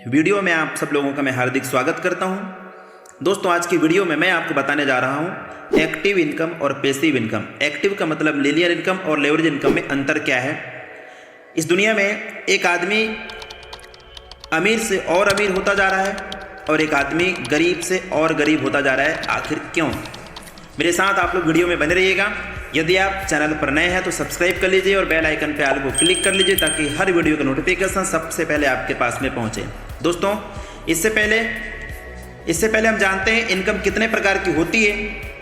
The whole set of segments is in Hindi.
वीडियो में आप सब लोगों का मैं हार्दिक स्वागत करता हूं। दोस्तों, आज की वीडियो में मैं आपको बताने जा रहा हूं एक्टिव इनकम और पैसिव इनकम। एक्टिव का मतलब लीनियर इनकम और लेवरेज इनकम में अंतर क्या है। इस दुनिया में एक आदमी अमीर से और अमीर होता जा रहा है और एक आदमी गरीब से और गरीब होता जा रहा है। आखिर क्यों? मेरे साथ आप लोग वीडियो में बने रहिएगा। यदि आप चैनल पर नए हैं तो सब्सक्राइब कर लीजिए और बेल आइकन पे आल को क्लिक कर लीजिए ताकि हर वीडियो का नोटिफिकेशन सबसे पहले आपके पास में पहुंचे। दोस्तों, इससे पहले हम जानते हैं इनकम कितने प्रकार की होती है।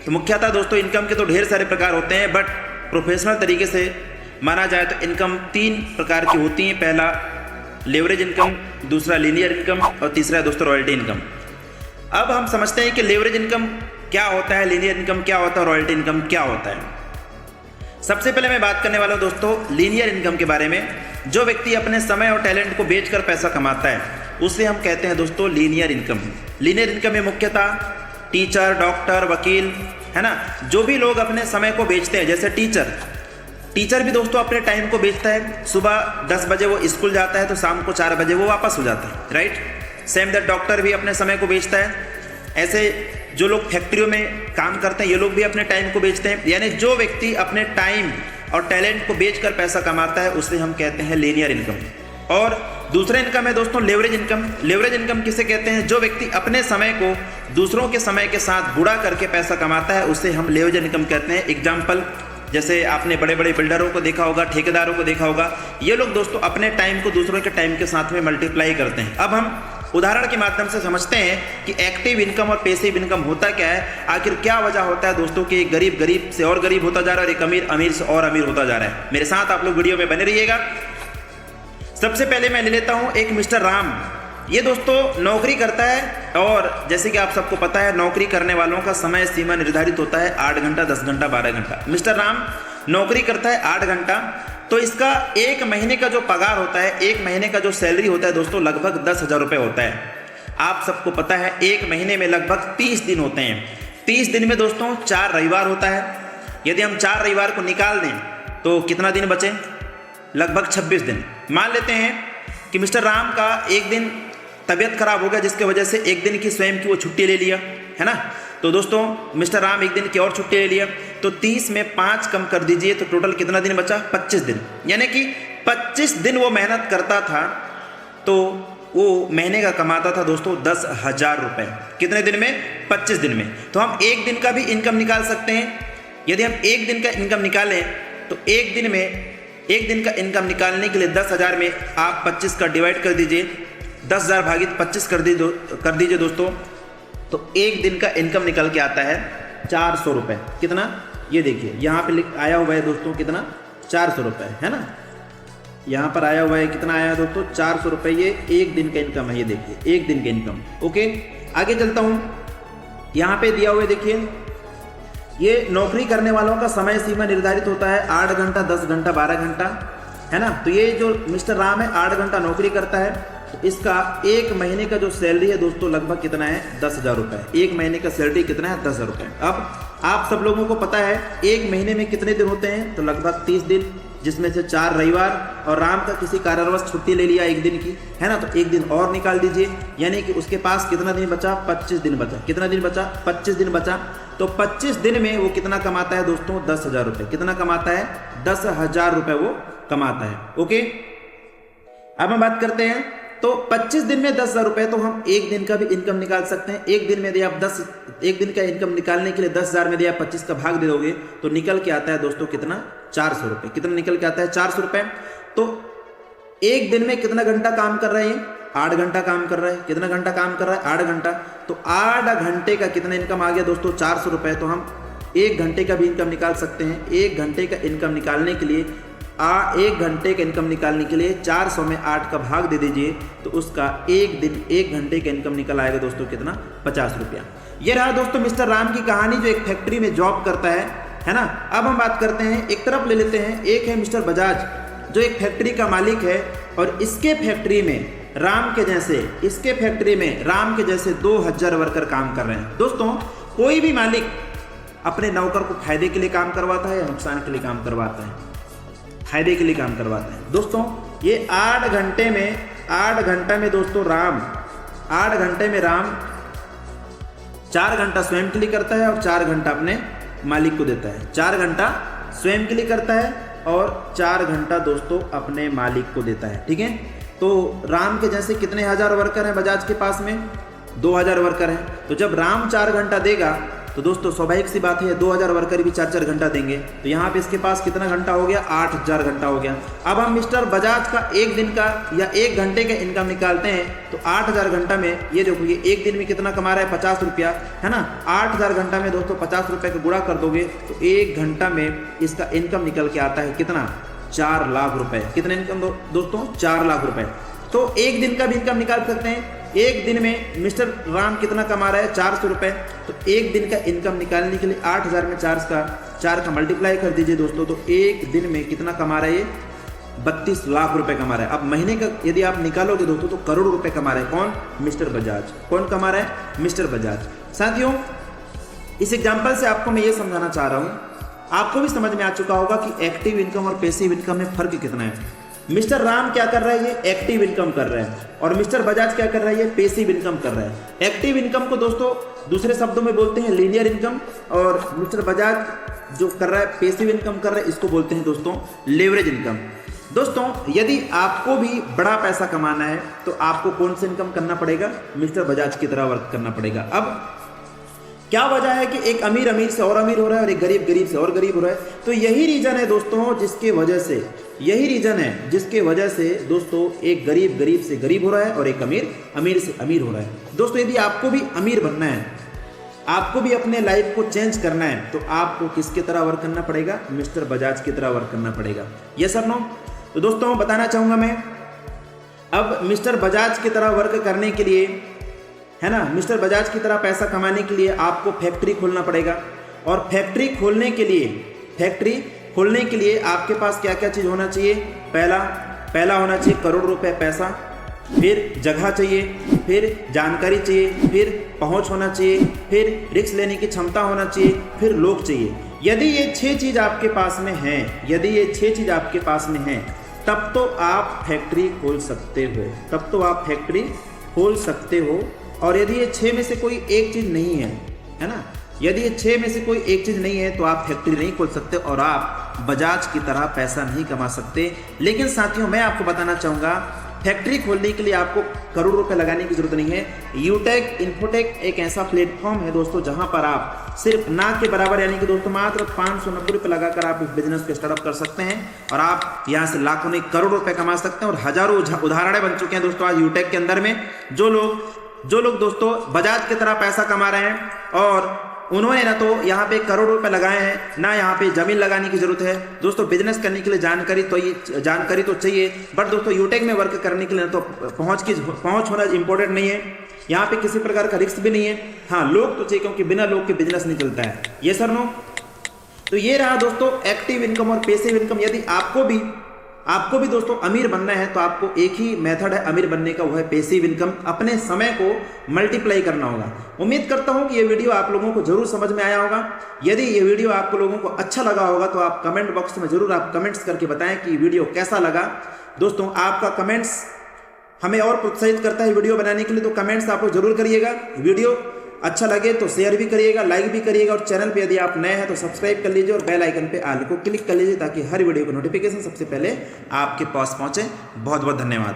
तो मुख्यतः दोस्तों इनकम के तो ढेर सारे प्रकार होते हैं, बट प्रोफेशनल तरीके से माना जाए तो इनकम 3 प्रकार की होती हैं। पहला लेवरेज इनकम, दूसरा लीनियर इनकम और तीसरा है दोस्तों रॉयल्टी इनकम। अब हम समझते हैं कि लेवरेज इनकम क्या होता है, लीनियर इनकम क्या होता है, रॉयल्टी इनकम क्या होता है। सबसे पहले मैं बात करने वाला हूं दोस्तों लीनियर इनकम के बारे में। जो व्यक्ति अपने समय और टैलेंट को बेचकर पैसा कमाता है उसे हम कहते हैं दोस्तों लीनियर इनकम। लीनियर इनकम में मुख्यतः टीचर, डॉक्टर, वकील, है ना, जो भी लोग अपने समय को बेचते हैं। जैसे टीचर भी दोस्तों अपने टाइम को बेचता है। सुबह 10 बजे वो स्कूल जाता है तो शाम को 4 बजे वो वापस हो जाता है, राइट। सेम दैट डॉक्टर भी अपने समय को बेचता है। ऐसे जो लोग फैक्ट्रियों में काम करते हैं ये लोग भी अपने टाइम को बेचते हैं। यानी जो व्यक्ति अपने टाइम और टैलेंट को बेचकर पैसा कमाता है उसे हम कहते हैं लीनियर इनकम। और दूसरा इनकम है दोस्तों लेवरेज इनकम। लेवरेज इनकम किसे कहते हैं? जो व्यक्ति अपने समय को दूसरों के समय के साथ गुणा करके पैसा कमाता है उसे हम लेवरेज इनकम कहते हैं। एग्जाम्पल, जैसे आपने बड़े बड़े बिल्डरों को देखा होगा, ठेकेदारों को देखा होगा, ये लोग दोस्तों अपने टाइम को दूसरों के टाइम के साथ में मल्टीप्लाई करते हैं। अब हम उदाहरण के माध्यम से समझते हैं कि एक्टिव इनकम और पैसिव इनकम होता क्या है। आखिर क्या वजह होता है दोस्तों कि गरीब गरीब से और गरीब होता जा रहा है और एक अमीर अमीर से और अमीर होता जा रहा है। मेरे साथ आप लोग वीडियो में बने रहिएगा। सबसे पहले मैं ले लेता हूं एक मिस्टर राम। ये दोस्तों नौकरी करता है और जैसे कि आप सबको पता है नौकरी करने वालों का समय सीमा निर्धारित होता है 8 घंटा, 10 घंटा, 12 घंटा। मिस्टर राम नौकरी करता है 8 घंटा, तो इसका एक महीने का जो पगार होता है, एक महीने का जो सैलरी होता है दोस्तों लगभग 10,000 रुपये होता है। आप सबको पता है एक महीने में लगभग 30 दिन होते हैं। 30 दिन में दोस्तों 4 रविवार होता है। यदि हम 4 रविवार को निकाल दें तो कितना दिन बचे? लगभग 26 दिन। मान लेते हैं कि मिस्टर राम का एक दिन तबीयत खराब हो गया जिसके वजह से एक दिन की स्वयं की वो छुट्टी ले लिया, है ना। तो दोस्तों मिस्टर राम एक दिन की और छुट्टी ले लिया, तो 30 में 5 कम कर दीजिए तो टोटल कितना दिन बचा? 25 दिन। यानी कि 25 दिन वो मेहनत करता था तो वो महीने का कमाता था दोस्तों 10,000 रुपये। कितने दिन में? 25 दिन में। तो हम एक दिन का भी इनकम निकाल सकते हैं। यदि हम एक दिन का इनकम निकालें तो एक दिन का इनकम निकालने के लिए 10,000 में आप 25 का डिवाइड कर दीजिए, 10,000 भागित 25 कर दीजिए दोस्तों, तो एक दिन का इनकम निकल के आता है 400 रुपये। कितना? ये देखिए यहाँ पे आया हुआ है दोस्तों कितना? 400 रुपये, है ना। यहाँ पर आया हुआ है कितना आया है दोस्तों? 400 रुपये। ये एक दिन का इनकम है, ये देखिए एक दिन का इनकम। ओके, आगे चलता हूँ। यहाँ पे दिया हुआ है देखिए, ये नौकरी करने वालों का समय सीमा निर्धारित होता है 8 घंटा, 10 घंटा, 12 घंटा, है ना। तो ये जो मिस्टर राम है 8 घंटा नौकरी करता है, तो इसका एक महीने का जो सैलरी है दोस्तों लगभग कितना है? 10,000 रुपये। एक महीने का सैलरी कितना है? 10,000 रुपये। अब आप सब लोगों को पता है एक महीने में कितने दिन होते हैं? तो लगभग 30 दिन, जिसमें से 4 रविवार और राम का किसी कारणवश छुट्टी ले लिया एक दिन की, है ना। तो एक दिन और निकाल दीजिए, यानी कि उसके पास कितना दिन बचा? 25 दिन बचा। कितना दिन बचा? 25 दिन बचा। तो 25 दिन में वो कितना कमाता है दोस्तों? 10,000 रुपये। कितना कमाता है? 10,000 रुपये वो कमाता है। ओके, अब हम बात करते हैं तो 25 दिन में 10,000 रुपये, तो हम एक दिन का भी इनकम निकाल सकते हैं। एक दिन में यदि आप एक दिन का इनकम निकालने के लिए 10,000 में यदि आप 25 का भाग दे दोगे तो निकल के आता है दोस्तों कितना? 400 रुपये। कितना निकल के आता है? 400 रुपये। तो एक दिन में कितना घंटा काम कर रहे हैं? 8 घंटा काम कर रहा है। कितना घंटा काम कर रहा है? 8 घंटा। तो 8 घंटे का कितना इनकम आ गया दोस्तों? 400 रुपये। तो हम 1 घंटे का भी इनकम निकाल सकते हैं। 1 घंटे का इनकम निकालने के लिए 1 घंटे का इनकम निकालने के लिए 400 में 8 का भाग दे दीजिए तो उसका एक घंटे का इनकम निकल आएगा दोस्तों कितना? 50 रुपया। ये रहा दोस्तों मिस्टर राम की कहानी जो एक फैक्ट्री में जॉब करता है ना। अब हम बात करते हैं, एक तरफ ले लेते हैं, एक है मिस्टर बजाज जो एक फैक्ट्री का मालिक है और इसके फैक्ट्री में राम के जैसे 2,000 वर्कर काम कर रहे हैं। दोस्तों कोई भी मालिक अपने नौकर को फायदे के लिए काम करवाता है या नुकसान के लिए काम करवाता है? फायदे के लिए काम करवाता है। दोस्तों ये 8 घंटे में 8 घंटा में दोस्तों राम 8 घंटे में राम 4 घंटा स्वयं के लिए करता है और 4 घंटा अपने मालिक को देता है। 4 घंटा स्वयं के लिए करता है और 4 घंटा दोस्तों अपने मालिक को देता है। ठीक है, तो राम के जैसे कितने हजार वर्कर हैं बजाज के पास में? 2000 वर्कर हैं। तो जब राम 4 घंटा देगा तो दोस्तों स्वाभाविक सी बात है 2000 वर्कर भी 4-4 घंटा देंगे, तो यहाँ पे इसके पास कितना घंटा हो गया? 8000 घंटा हो गया। अब हम मिस्टर बजाज का एक दिन का या 1 घंटे का इनकम निकालते हैं तो 8000 घंटा में ये देखो ये एक दिन में कितना कमा रहा है? 50 रुपया, है ना। 8000 घंटा में दोस्तों 50 रुपये का गुणा कर दोगे तो 1 घंटा में इसका इनकम निकल के आता है कितना? 4 लाख रुपए। कितना इनकम दोस्तों? 4 लाख रुपए। तो एक दिन का भी इनकम निकाल सकते हैं। एक दिन में मिस्टर राम कितना कमा रहा है? 400 रुपये। तो एक दिन का इनकम निकालने के लिए 8000 में 4 का मल्टीप्लाई कर दीजिए दोस्तों, तो एक दिन में कितना कमा रहा है ये? 32 लाख रुपए कमा रहा है। अब महीने का यदि आप निकालोगे दोस्तों तो करोड़ रुपए कमा रहा है। कौन? मिस्टर बजाज। कौन कमा रहा है? मिस्टर बजाज। साथियों, इस एग्जाम्पल से आपको मैं ये समझाना चाह रहा हूँ, आपको भी समझ में आ चुका होगा कि एक्टिव इनकम और पैसिव इनकम में फर्क कितना है। मिस्टर राम क्या कर रहा है? ये एक्टिव इनकम कर रहा है और मिस्टर बजाज क्या कर रहा है? ये पैसिव इनकम कर रहा है। एक्टिव इनकम को दोस्तों दूसरे शब्दों में बोलते हैं लीनियर इनकम, और मिस्टर बजाज जो कर रहा है पैसिव इनकम कर रहा है इसको बोलते हैं दोस्तों लेवरेज इनकम। दोस्तों, यदि आपको भी बड़ा पैसा कमाना है तो आपको कौन सा इनकम करना पड़ेगा? मिस्टर बजाज की तरह वर्क करना पड़ेगा। अब क्या वजह है कि एक अमीर अमीर से और अमीर हो रहा है और एक गरीब गरीब से और गरीब हो रहा है? तो यही रीजन है दोस्तों जिसके वजह से दोस्तों एक गरीब गरीब से गरीब हो रहा है और एक अमीर अमीर से अमीर हो रहा है। दोस्तों, यदि आपको भी अमीर बनना है, आपको भी अपने लाइफ को चेंज करना है, तो आपको किसकी तरह वर्क करना पड़ेगा? मिस्टर बजाज की तरह वर्क करना पड़ेगा। यस और नो? तो दोस्तों बताना चाहूँगा मैं, अब मिस्टर बजाज की तरह वर्क करने के लिए, है ना, मिस्टर बजाज की तरह पैसा कमाने के लिए आपको फैक्ट्री खोलना पड़ेगा। और फैक्ट्री खोलने के लिए आपके पास क्या क्या चीज़ होना चाहिए? पहला होना चाहिए करोड़ रुपए पैसा, फिर जगह चाहिए, फिर जानकारी चाहिए, फिर पहुंच होना चाहिए, फिर रिस्क लेने की क्षमता होना चाहिए, फिर लोग चाहिए। यदि ये 6 चीज़ आपके पास में हैं, तब तो आप फैक्ट्री खोल सकते हो। और यदि ये 6 में से कोई एक चीज़ नहीं है, है ना, यदि ये 6 में से कोई एक चीज़ नहीं है तो आप फैक्ट्री नहीं खोल सकते और आप बजाज की तरह पैसा नहीं कमा सकते। लेकिन साथियों, मैं आपको बताना चाहूँगा, फैक्ट्री खोलने के लिए आपको करोड़ रुपए लगाने की जरूरत नहीं है। यूटेक इन्फोटेक एक ऐसा प्लेटफॉर्म है दोस्तों जहां पर आप सिर्फ ना के बराबर यानी कि दोस्तों मात्र 590 रुपये लगाकर आप इस बिजनेस को स्टार्टअप कर सकते हैं और आप यहां से लाखों नहीं करोड़ रुपए कमा सकते हैं। और हजारों उदाहरण बन चुके हैं दोस्तों आज यूटेक के अंदर में, जो लोग दोस्तों बजाज की तरह पैसा कमा रहे हैं और उन्होंने ना तो यहाँ पे करोड़ रुपए लगाए हैं, ना यहाँ पे जमीन लगाने की जरूरत है। दोस्तों, बिजनेस करने के लिए जानकारी तो चाहिए, बट दोस्तों यूटेक में वर्क करने के लिए तो पहुंच होना इंपॉर्टेंट नहीं है। यहाँ पे किसी प्रकार का रिस्क भी नहीं है। हाँ, लोग तो चाहिए, क्योंकि बिना लोग के बिजनेस नहीं चलता है। ये सर नो? तो ये रहा दोस्तों एक्टिव इनकम और पैसिव इनकम। यदि आपको भी दोस्तों अमीर बनना है तो आपको एक ही मेथड है अमीर बनने का, वो है पैसिव इनकम। अपने समय को मल्टीप्लाई करना होगा। उम्मीद करता हूं कि ये वीडियो आप लोगों को जरूर समझ में आया होगा। यदि ये वीडियो आप लोगों को अच्छा लगा होगा तो आप कमेंट बॉक्स में जरूर आप कमेंट्स करके बताएं कि वीडियो कैसा लगा। दोस्तों, आपका कमेंट्स हमें और प्रोत्साहित करता है वीडियो बनाने के लिए, तो कमेंट्स आप लोग जरूर करिएगा। वीडियो अच्छा लगे तो शेयर भी करिएगा, लाइक भी करिएगा, और चैनल पे यदि आप नए हैं तो सब्सक्राइब कर लीजिए और बेल आइकन पे ऑल को क्लिक कर लीजिए ताकि हर वीडियो का नोटिफिकेशन सबसे पहले आपके पास पहुंचे। बहुत बहुत धन्यवाद।